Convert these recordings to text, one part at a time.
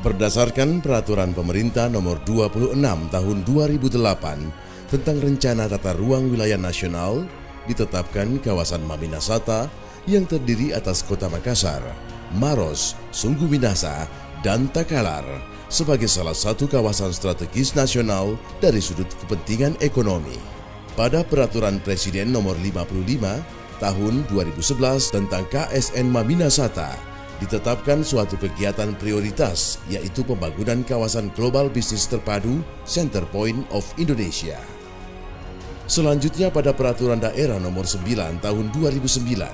Berdasarkan Peraturan Pemerintah Nomor 26 Tahun 2008 tentang Rencana Tata Ruang Wilayah Nasional, ditetapkan kawasan Maminasata yang terdiri atas Kota Makassar, Maros, Sungguh Minasa, dan Takalar sebagai salah satu kawasan strategis nasional dari sudut kepentingan ekonomi. Pada Peraturan Presiden Nomor 55 Tahun 2011 tentang KSN Maminasata, ditetapkan suatu kegiatan prioritas, yaitu pembangunan kawasan global bisnis terpadu Center Point of Indonesia. Selanjutnya pada Peraturan Daerah Nomor 9 Tahun 2009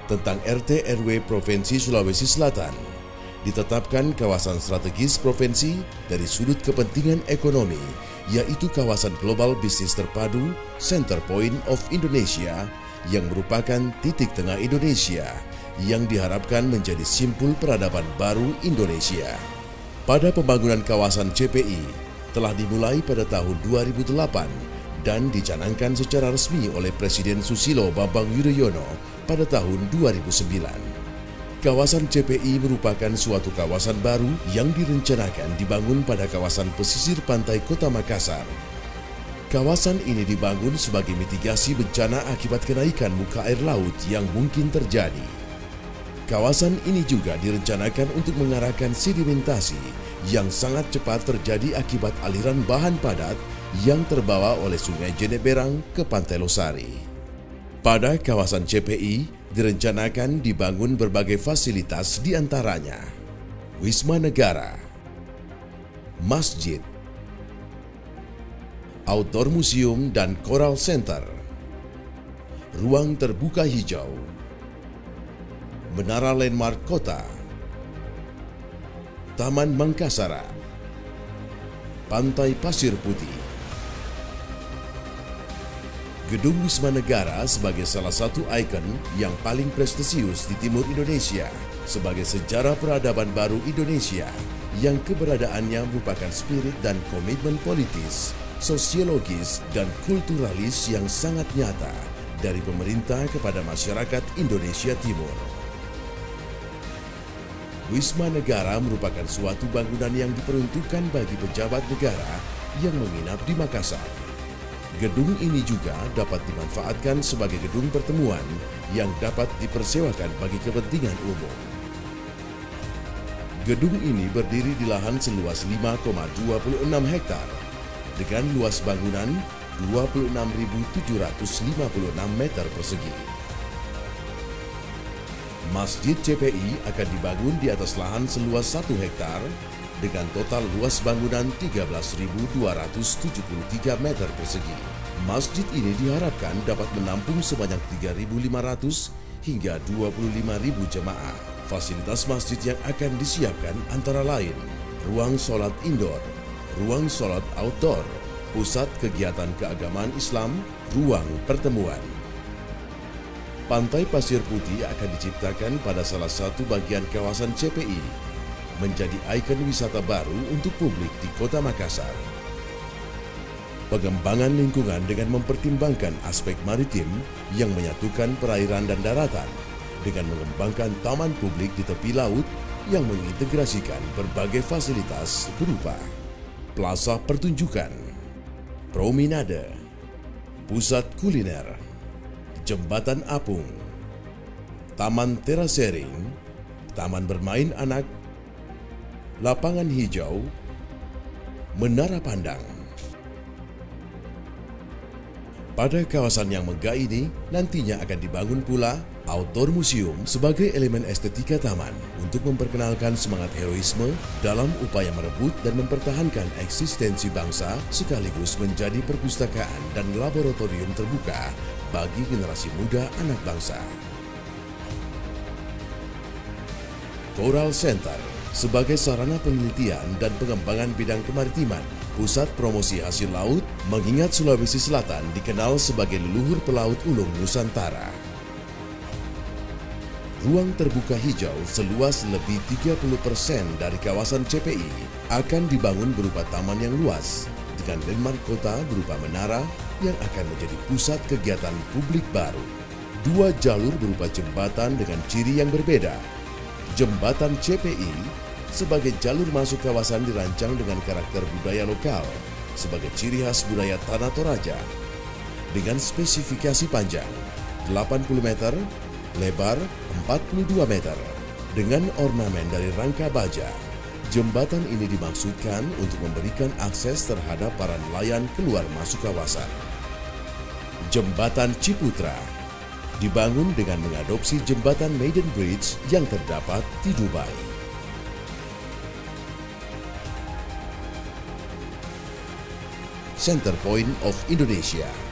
tentang RT RW Provinsi Sulawesi Selatan, ditetapkan kawasan strategis provinsi dari sudut kepentingan ekonomi, yaitu kawasan global bisnis terpadu Center Point of Indonesia yang merupakan titik tengah Indonesia yang diharapkan menjadi simpul peradaban baru Indonesia. Pada pembangunan kawasan CPI telah dimulai pada tahun 2008 dan dicanangkan secara resmi oleh Presiden Susilo Bambang Yudhoyono pada tahun 2009. Kawasan CPI merupakan suatu kawasan baru yang direncanakan dibangun pada kawasan pesisir pantai Kota Makassar. Kawasan ini dibangun sebagai mitigasi bencana akibat kenaikan muka air laut yang mungkin terjadi. Kawasan ini juga direncanakan untuk mengarahkan sedimentasi yang sangat cepat terjadi akibat aliran bahan padat yang terbawa oleh Sungai Jeneberang ke Pantai Losari. Pada kawasan CPI direncanakan dibangun berbagai fasilitas, diantaranya Wisma Negara, masjid, outdoor museum dan coral center, ruang terbuka hijau, Menara Landmark Kota, Taman Mangkasara, Pantai Pasir Putih. Gedung Wisma Negara sebagai salah satu ikon yang paling prestisius di timur Indonesia sebagai sejarah peradaban baru Indonesia yang keberadaannya merupakan spirit dan komitmen politis, sosiologis, dan kulturalis yang sangat nyata dari pemerintah kepada masyarakat Indonesia Timur. Wisma Negara merupakan suatu bangunan yang diperuntukkan bagi pejabat negara yang menginap di Makassar. Gedung ini juga dapat dimanfaatkan sebagai gedung pertemuan yang dapat dipersewakan bagi kepentingan umum. Gedung ini berdiri di lahan seluas 5,26 hektar dengan luas bangunan 26.756 meter persegi. Masjid CPI akan dibangun di atas lahan seluas 1 hektar dengan total luas bangunan 13.273 meter persegi. Masjid ini diharapkan dapat menampung sebanyak 3.500 hingga 25.000 jemaah. Fasilitas masjid yang akan disiapkan antara lain ruang sholat indoor, ruang sholat outdoor, pusat kegiatan keagamaan Islam, ruang pertemuan. Pantai Pasir Putih akan diciptakan pada salah satu bagian kawasan CPI, menjadi ikon wisata baru untuk publik di Kota Makassar. Pengembangan lingkungan dengan mempertimbangkan aspek maritim yang menyatukan perairan dan daratan dengan mengembangkan taman publik di tepi laut yang mengintegrasikan berbagai fasilitas berupa plaza pertunjukan, promenade, pusat kuliner, jembatan apung, taman terasering, taman bermain anak, lapangan hijau, menara pandang. Pada kawasan yang megah ini nantinya akan dibangun pula outdoor museum sebagai elemen estetika taman untuk memperkenalkan semangat heroisme dalam upaya merebut dan mempertahankan eksistensi bangsa sekaligus menjadi perpustakaan dan laboratorium terbuka bagi generasi muda anak bangsa. Coral Center sebagai sarana penelitian dan pengembangan bidang kemaritiman, pusat promosi hasil laut, mengingat Sulawesi Selatan dikenal sebagai leluhur pelaut ulung Nusantara. Ruang terbuka hijau seluas lebih 30% dari kawasan CPI akan dibangun berupa taman yang luas, dengan landmark kota berupa menara yang akan menjadi pusat kegiatan publik baru. 2 jalur berupa jembatan dengan ciri yang berbeda. Jembatan CPI Sebagai jalur masuk kawasan dirancang dengan karakter budaya lokal sebagai ciri khas budaya Tanah Toraja. Dengan spesifikasi panjang 80 meter, lebar 42 meter. Dengan ornamen dari rangka baja, jembatan ini dimaksudkan untuk memberikan akses terhadap para nelayan keluar masuk kawasan. Jembatan Ciputra dibangun dengan mengadopsi jembatan Maiden Bridge yang terdapat di Dubai. Center Point of Indonesia.